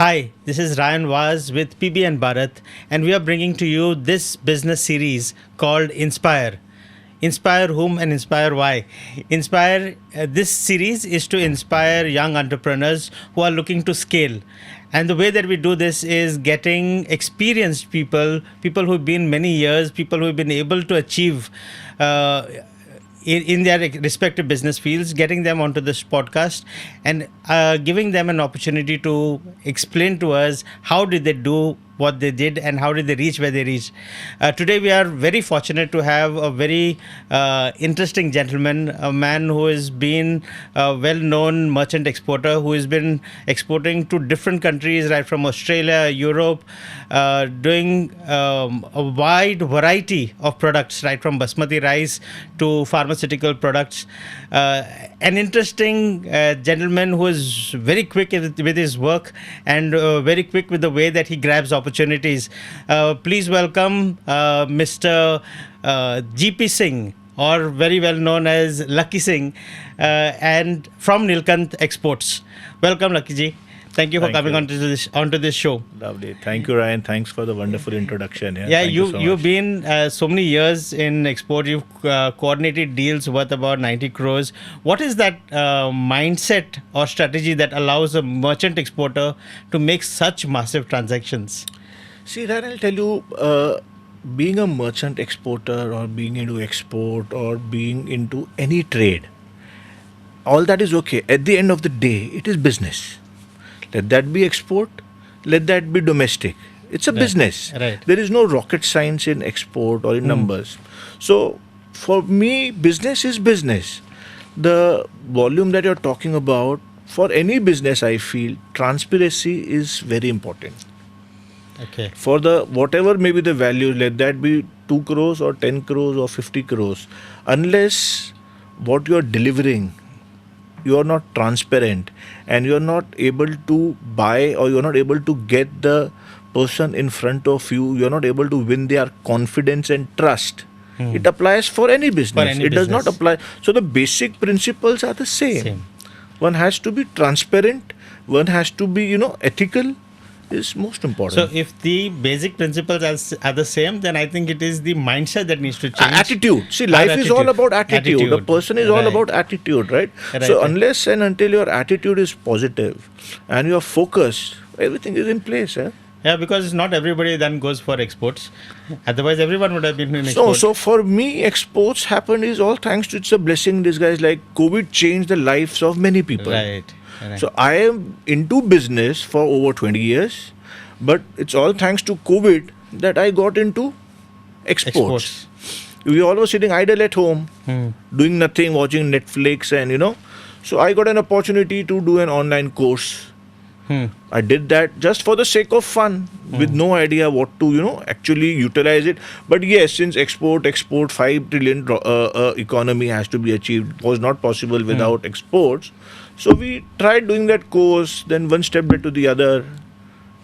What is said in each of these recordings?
Hi, this is Ryan Vaz with PBN Bharat, and we are bringing to you this business series called Inspire. Inspire whom and inspire why? This series is to inspire young entrepreneurs who are looking to scale. And the way that we do this is getting experienced people who've been many years, people who've been able to achieve uh, in their respective business fields, getting them onto this podcast and giving them an opportunity to explain to us how did they do what they did and how did they reach where they reached. Today we are very fortunate to have a very interesting gentleman, a man who has been a well-known merchant exporter who has been exporting to different countries right from Australia, Europe, doing a wide variety of products right from basmati rice to pharmaceutical products. An interesting gentleman who is very quick with his work and very quick with the way that he grabs opportunities. Please welcome Mr. GP Singh, or very well known as Lucky Singh, and from Neelkanth Exports. Welcome, Lucky ji. Thank you for Thank coming you. onto this show. Lovely. Thank you, Ryan. Thanks for the wonderful introduction. Yeah, Thank you so you've much. been so many years in export. You've coordinated deals worth about 90 crores. What is that mindset or strategy that allows a merchant exporter to make such massive transactions? See, Ryan, I'll tell you, being a merchant exporter or being into export or being into any trade, all that is okay. At the end of the day, it is business. Let that be export, let that be domestic. It's a business. right. There is no rocket science in export or in numbers. So, for me, business is business. The volume that you're talking about, for any business, I feel transparency is very important. Okay. For the whatever may be the value, let that be 2 crores or 10 crores or 50 crores, unless what you're delivering, you are not transparent and you're not able to buy or you're not able to get the person in front of you, you're not able to win their confidence and trust. It applies for any business. any It does not business. apply. So the basic principles are the same. Same. One has to be transparent, one has to be, ethical is most important. So if the basic principles are the same, then I think it is the mindset that needs to change. Attitude. See, Our life is all attitude. about attitude. The Attitude. person is all Right. about attitude, right? Right, So right. unless and until your attitude is positive and you are focused, everything is in place. Yeah, because not everybody then goes for exports. Otherwise, everyone would have been in So, exports. so for me, exports happen is all thanks to it's a blessing in disguise. Like COVID changed the lives of many people. Right. Right. So I am into business for over 20 years, but it's all thanks to COVID that I got into exports. We all were sitting idle at home, doing nothing, watching Netflix, and. So I got an opportunity to do an online course. I did that just for the sake of fun, with no idea what to, actually utilize it. But yes, since export 5 trillion economy has to be achieved, was not possible without exports. So we tried doing that course, then one step led to the other,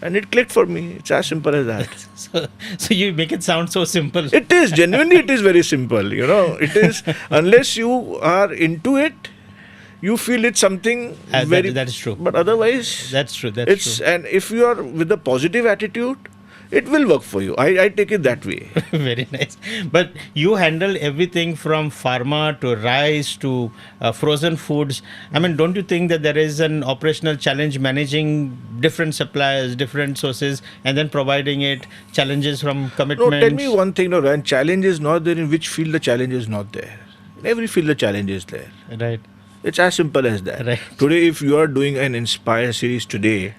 and it clicked for me. It's as simple as that. So you make it sound so simple. It is, genuinely, it is very simple. It is, unless you are into it, you feel it's something very. that is true. But otherwise, That's true. That's it's, true. and if you are with a positive attitude, it will work for you. I take it that way. Very nice. But you handle everything from pharma to rice to frozen foods. I mean, don't you think that there is an operational challenge managing different suppliers, different sources, and then providing it, challenges from No, commitments? tell me one thing, no, Ryan. Challenge is not there. In which field the challenge is not there? In every field the challenge is there. Right. It's as simple as that. Right. Today, if you are doing an Inspire series today,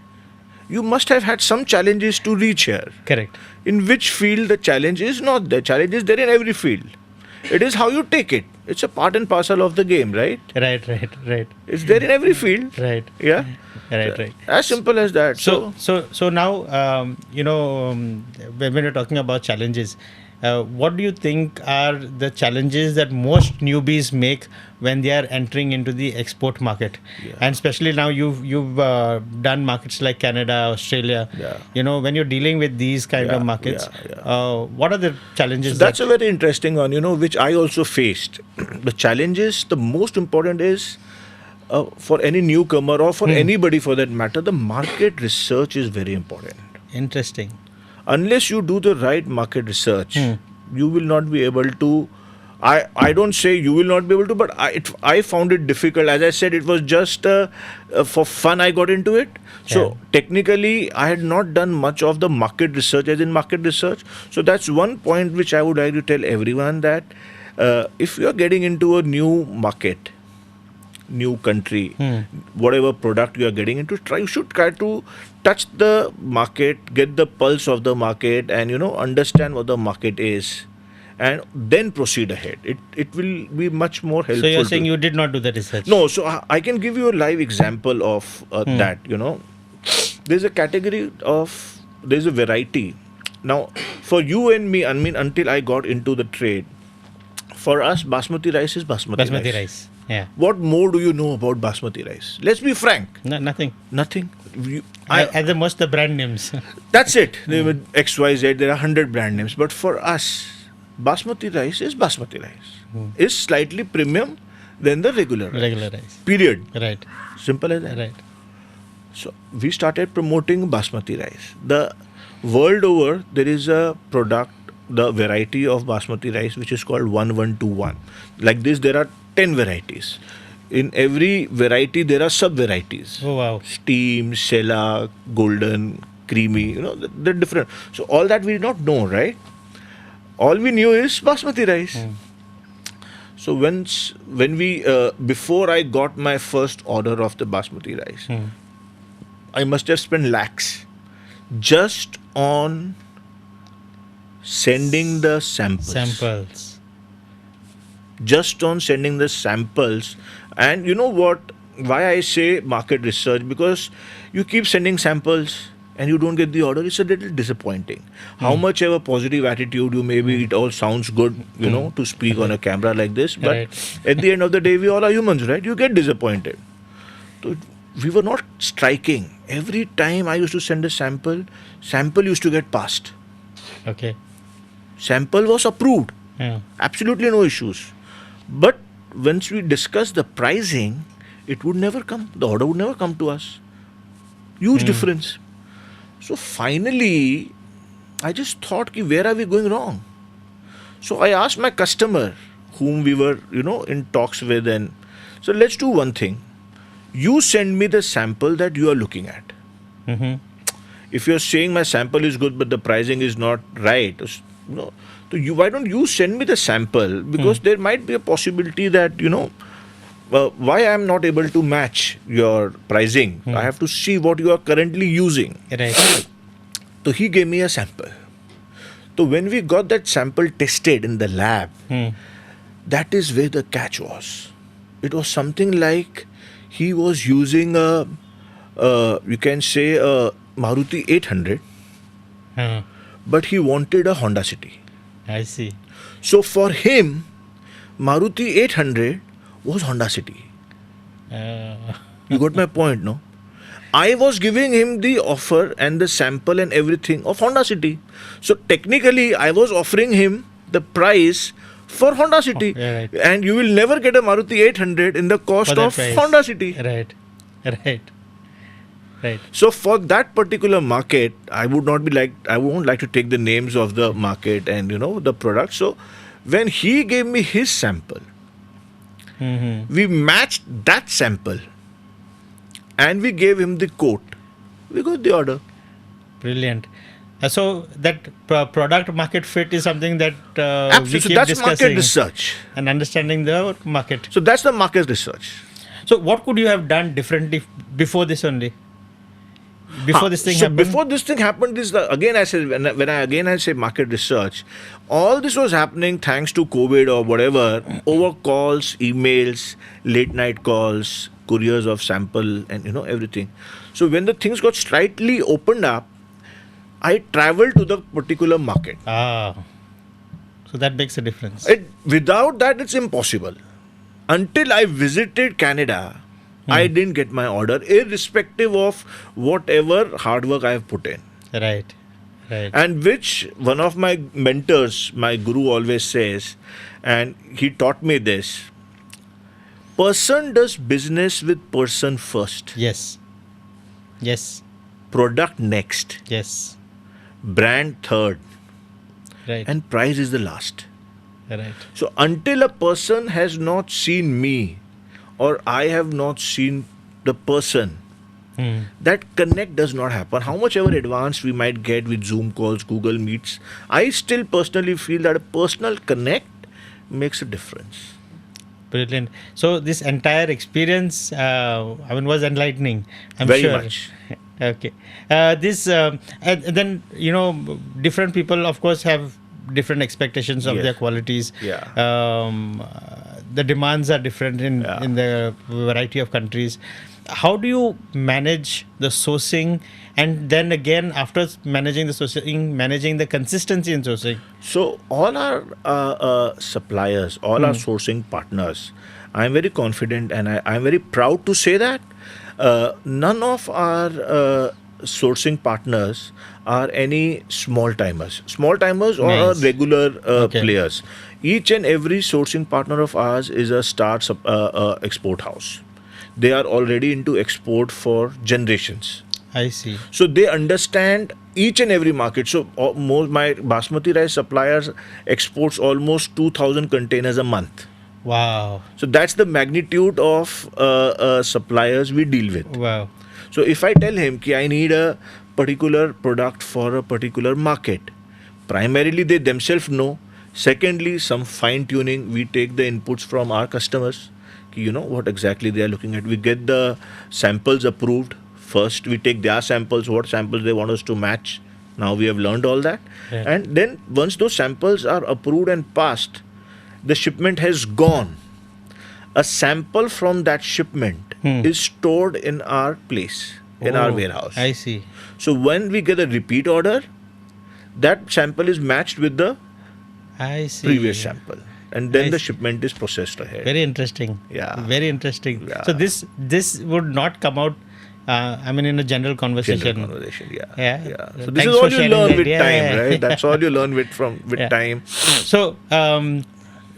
you must have had some challenges to reach here. Correct. In which field the challenge is not there. Challenge is there in every field. It is how you take it. It's a part and parcel of the game, right? Right. It's there in every field. Right. Yeah. Right. As simple as that. So now, when we're talking about challenges, what do you think are the challenges that most newbies make when they are entering into the export market? Yeah. And especially now you've done markets like Canada, Australia. Yeah. When you're dealing with these kind of Yeah, markets, yeah. what are the challenges? So that's a very interesting one, which I also faced. The challenges, the most important is for any newcomer or for anybody for that matter, the market research is very important. Interesting. Unless you do the right market research, you will not be able to. I don't say you will not be able to, but I found it difficult. As I said, it was just for fun I got into it. So technically, I had not done much of the market research as in market research. So that's one point which I would like to tell everyone, that if you are getting into a new market, new country, whatever product you are getting into, you should try to touch the market, get the pulse of the market, and understand what the market is, and then proceed ahead. It will be much more helpful. So you're saying you did not do the research? No, so I can give you a live example of that. There's a category of, there's a variety. Now, for you and me, I mean, until I got into the trade, for us, basmati rice is basmati rice. Yeah. What more do you know about basmati rice? Let's be frank. Nothing. Nothing. At the most, the brand names. That's it. XYZ, there are 100 brand names. But for us, basmati rice is basmati rice. Is slightly premium than the regular rice. Period. Right. Simple as that. Right. So we started promoting basmati rice. The world over, there is a product, the variety of basmati rice, which is called 1121. Like this, there are 10 varieties. In every variety, there are sub-varieties. Oh, wow. Steam, Sela, Golden, Creamy, they're different. So all that we did not know, right? All we knew is basmati rice. So when we, before I got my first order of the basmati rice, I must have spent lakhs just on sending the samples. Just on sending the samples. And you know what? Why I say market research? Because you keep sending samples and you don't get the order. It's a little disappointing. How much ever positive attitude you may be, it all sounds good, to speak on a camera like this. But at the end of the day, we all are humans, right? You get disappointed. So we were not striking. Every time I used to send a sample used to get passed. Okay. Sample was approved. Yeah. Absolutely no issues. But once we discussed the pricing, it would never come. The order would never come to us. Huge difference. So finally, I just thought, where are we going wrong? So I asked my customer, whom we were, in talks with, and so let's do one thing. You send me the sample that you are looking at. If you're saying my sample is good, but the pricing is not right, so why don't you send me the sample? Because there might be a possibility that, why I am not able to match your pricing. I have to see what you are currently using. Right. So he gave me a sample. So when we got that sample tested in the lab, that is where the catch was. It was something like he was using you can say a Maruti 800, but he wanted a Honda City. I see. So for him, Maruti 800 was Honda City. You got my point, no? I was giving him the offer and the sample and everything of Honda City. So technically, I was offering him the price for Honda City. Right. And you will never get a Maruti 800 in the cost of price. Honda City. Right. So for that particular market, I won't like to take the names of the market and the product. So when he gave me his sample, we matched that sample and we gave him the quote. We got the order. Brilliant. So that product market fit is something that Absolutely. we So keep that's discussing market research. and understanding the market. So that's the market research. So what could you have done differently before this only? Before this thing happened? Before this thing happened, when I say market research, all this was happening thanks to COVID or whatever, over calls, emails, late night calls, couriers of sample and everything. So when the things got slightly opened up, I traveled to the particular market. So that makes a difference. Without that, it's impossible. Until I visited Canada, I didn't get my order, irrespective of whatever hard work I have put in. Right. And which one of my mentors, my guru always says, and he taught me this. person does business with person first, Yes. Yes. product next, Yes. brand third, Right. and price is the last. Right. So until a person has not seen me or I have not seen the person, that connect does not happen. How much ever advanced we might get with Zoom calls, Google Meets, I still personally feel that a personal connect makes a difference. Brilliant. So this entire experience, was enlightening. I'm Very sure. much. Okay. This and then different people, of course, have different expectations of Yes. their qualities. Yeah. The demands are different Yeah. in the variety of countries. How do you manage the sourcing, and then again after managing the sourcing, managing the consistency in sourcing? So all our suppliers, all our sourcing partners, I'm very confident and I'm very proud to say that none of our sourcing partners are any small timers or Nice. regular Okay. players. Each and every sourcing partner of ours is a export house. They are already into export for generations. I see. So they understand each and every market. So my basmati rice suppliers exports almost 2,000 containers a month. Wow. So that's the magnitude of suppliers we deal with. Wow. So if I tell him that I need a particular product for a particular market, primarily they themselves know. Secondly, some fine tuning. We take the inputs from our customers. What exactly they are looking at. We get the samples approved. First, we take their samples, what samples they want us to match. Now we have learned all that. Yeah. And then once those samples are approved and passed, the shipment has gone. A sample from that shipment is stored in our place, in our Oh, warehouse. I see. So when we get a repeat order, that sample is matched with the I see. previous sample. And then I the see. shipment is processed ahead. Very interesting. Yeah. Very interesting. Yeah. So this would not come out. In a general conversation. General conversation, yeah. Yeah. So this Thanks is all for you sharing learn that. with Yeah, time, yeah. right? That's all you learn with Yeah. time. So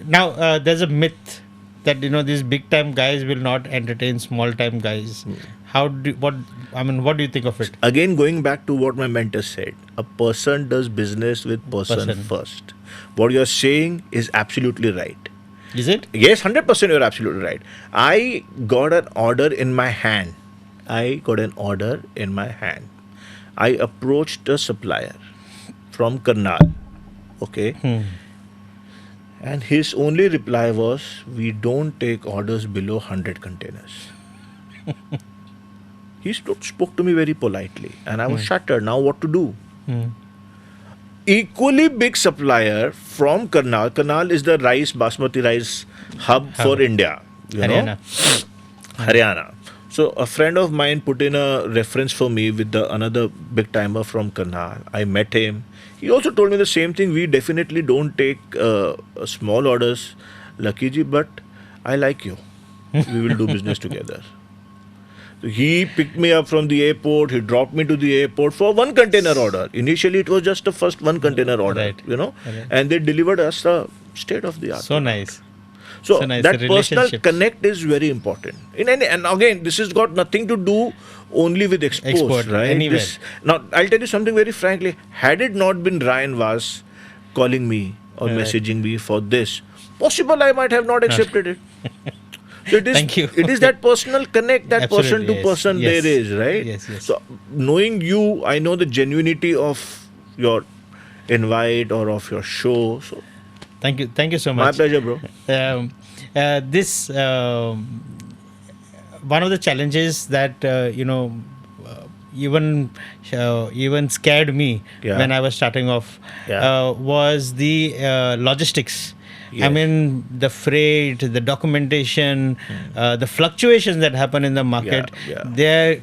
now there's a myth that these big time guys will not entertain small time guys. What do you think of it? Again, going back to what my mentor said, a person does business with person first. What you're saying is absolutely right. Is it? Yes, 100% you're absolutely right. I got an order in my hand. I approached a supplier from Karnal. Okay. And his only reply was, we don't take orders below 100 containers. He spoke to me very politely and I was shattered. Now what to do? Equally big supplier from Karnal. Karnal is the basmati rice hub for India. Haryana. So a friend of mine put in a reference for me with another big timer from Karnal. I met him. He also told me the same thing. We definitely don't take small orders, Lucky ji, but I like you. We will do business together. So he picked me up from the airport. He dropped me to the airport for one container order. Initially, it was just the first one container order, Right. and they delivered us the state of the art. So nice. So nice. that The personal relationships. connect is very important. And again, this has got nothing to do only with exports, Export, right? anywhere. Now, I'll tell you something very frankly. Had it not been Ryan Vas calling me or Right. messaging me for this, possible I might have not accepted it. So it is, Thank you. It is that personal connect, that person Absolutely, to yes. person Yes. there is, right? Yes. So knowing you, I know the genuinity of your invite or of your show. So Thank you so my much. pleasure, bro. This one of the challenges that even scared me Yeah. when I was starting off Yeah. was the logistics. Yes. The freight, the documentation, the fluctuations that happen in the market. Yeah.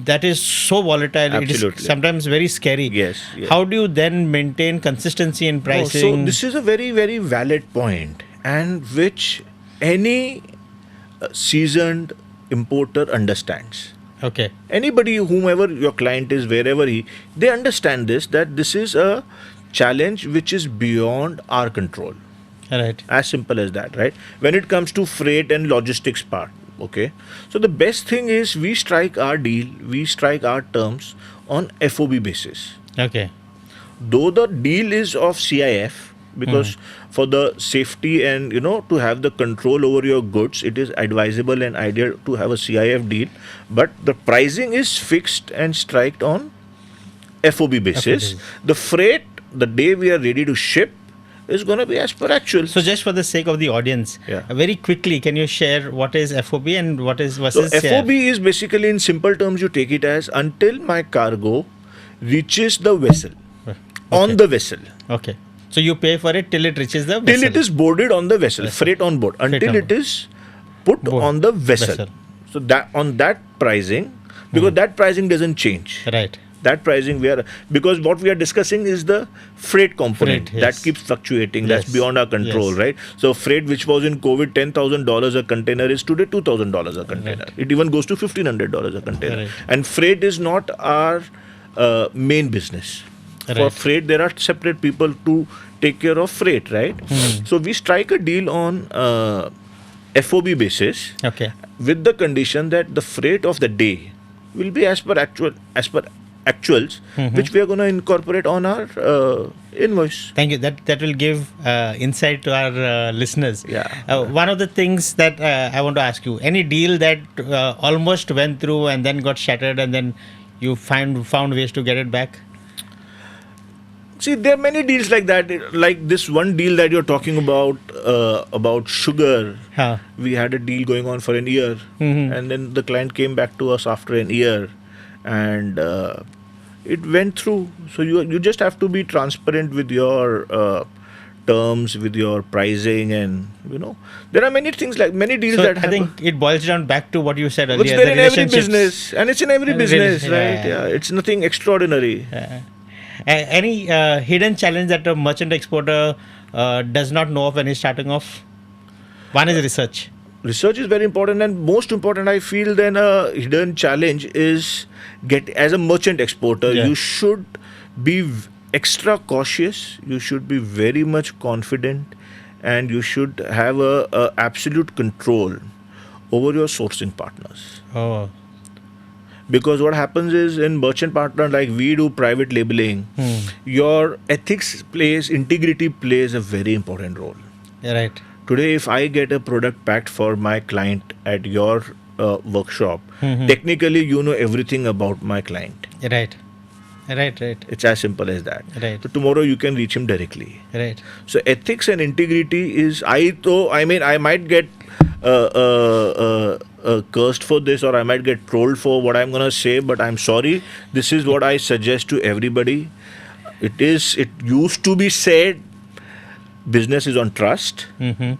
That is so volatile. It Absolutely. is sometimes very scary. Yes. How do you then maintain consistency in pricing? So this is a very, very valid point, and which any seasoned importer understands. Okay. Anybody, whomever your client is, wherever they understand that this is a challenge which is beyond our control. Right. As simple as that, right? When it comes to freight and logistics part, okay. So the best thing is we strike our deal, we strike our terms on FOB basis. Okay. Though the deal is of CIF, because for the safety and to have the control over your goods, it is advisable and ideal to have a CIF deal. But the pricing is fixed and striked on FOB basis. FOB. The freight, the day we are ready to ship, is going to be as per actual. So just for the sake of the audience, Yeah. very quickly, can you share what is FOB and what is So versus FOB CIF? is basically, in simple terms, you take it as until my cargo reaches the vessel, on the vessel. Okay. So you pay for it till it reaches the Till vessel. it is boarded on the vessel, freight on board, until on it is put Board. on the vessel. Vessel. So that on that pricing, because that pricing doesn't change. Right. That pricing because what we are discussing is the freight component Freight, yes. that keeps fluctuating. That's Yes. beyond our control, Yes. right? So freight, which was in COVID $10,000 a container, is today $2,000 a container. Right. It even goes to $1,500 a container. Right. And freight is not our main business. For Right. freight, there are separate people to take care of freight, right? So we strike a deal on FOB basis, Okay. with the condition that the freight of the day will be as per actuals, which we are going to incorporate on our invoice. Thank you. That will give insight to our listeners. Yeah. One of the things that I want to ask you: any deal that almost went through and then got shattered, and then you found ways to get it back? See, there are many deals like that. Like this one deal that you're talking about sugar. Huh. We had a deal going on for an year, and then the client came back to us after an year, and it went through. So you just have to be transparent with your terms, with your pricing, and there are many things, like many deals So that I happen. think it boils down back to what you said earlier. It's there the in every relationships. business, and it's in every And business, rela- right? yeah. Yeah, it's nothing extraordinary. Any hidden challenge that a merchant exporter does not know of when he's starting off? One is research. Research is very important, and most important, I feel, than a hidden challenge is as a merchant exporter, Yeah. you should be extra cautious. You should be very much confident, and you should have a absolute control over your sourcing partners. Oh. Because what happens is, in merchant partner, like we do private labeling, your integrity plays a very important role. Yeah, right. Today, if I get a product packed for my client at your workshop, technically you know everything about my client. Right. Right. It's as simple as that. Right. So tomorrow you can reach him directly. Right. So ethics and integrity is, I might get cursed for this, or I might get trolled for what I'm gonna say, but I'm sorry. This is what I suggest to everybody. It used to be said, business is on trust.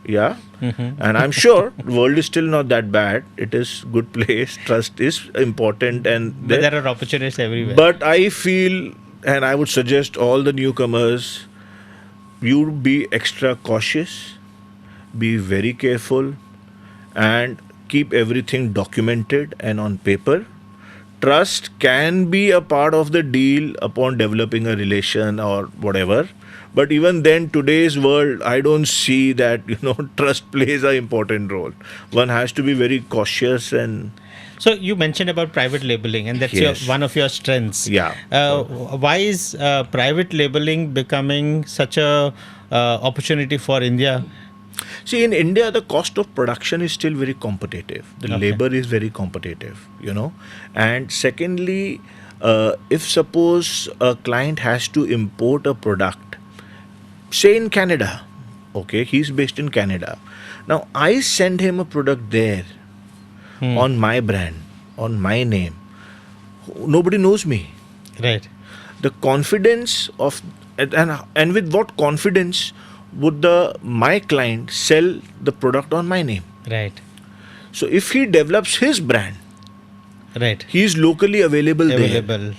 Yeah. And I'm sure the world is still not that bad. It is good place. Trust is important, and But there are opportunities everywhere. but I feel, and I would suggest all the newcomers, you be extra cautious, be very careful, and keep everything documented and on paper. Trust can be a part of the deal upon developing a relation or whatever. But even then, today's world, I don't see that, trust plays an important role. One has to be very cautious and... So you mentioned about private labeling, and that's Yes. one of your strengths. Yeah. Why is private labeling becoming such a opportunity for India? See, in India, the cost of production is still very competitive. The Okay. labor is very competitive, And secondly, if suppose a client has to import a product, say in Canada, okay, he's based in Canada. Now, I send him a product there on my brand, on my name. Nobody knows me. Right. The confidence of, and with what confidence would my client sell the product on my name? Right. So if he develops his brand, Right. he is locally available there. Available.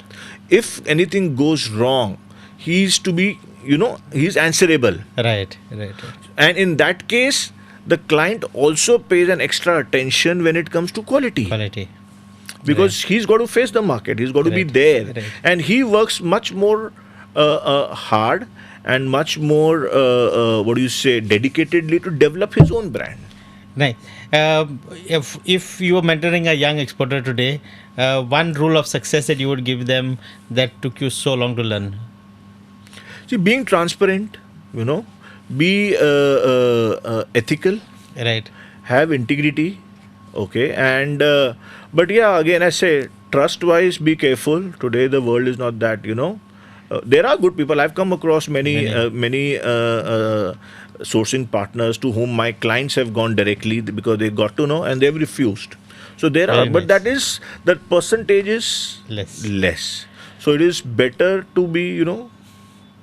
If anything goes wrong, he is to be, he's answerable. Right. And in that case, the client also pays an extra attention when it comes to quality. Quality. Because he's got to face the market, he's got to be Right. there. Right. And he works much more hard and much more, dedicatedly to develop his own brand. Right. If you were mentoring a young exporter today, one rule of success that you would give them that took you so long to learn. See, being transparent, be ethical, Right. have integrity, okay, and but yeah, again I say, trust wise, be careful. Today the world is not that, there are good people. I've come across many sourcing partners to whom my clients have gone directly because they got to know and they've refused. So there are, Very but nice. that percentage is Less. So it is better to be,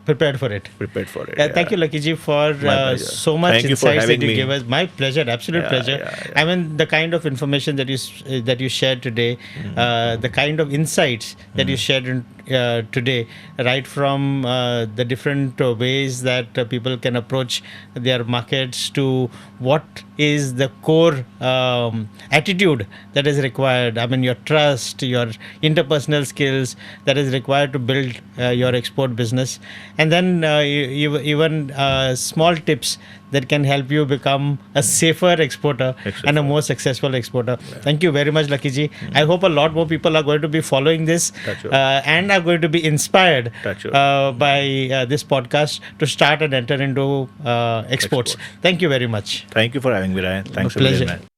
Prepared for it. prepared for it. Thank you, Lucky ji, for pleasure. so much Thank you for insights that having you me. gave us. My pleasure, absolute Yeah, pleasure. yeah, I mean, the kind of information that you shared today, the kind of insights that you shared today, right from the different ways that people can approach their markets to what is the core attitude that is required. I mean, your trust, your interpersonal skills that is required to build your export business, and then even small tips that can help you become a safer exporter and a more successful exporter. Thank you very much, Lucky ji. I hope a lot more people are going to be following this and are going to be inspired by this podcast to start and enter into exports. Thank you very much. Thank you for having me, Ryan. Thanks a Pleasure. million, man.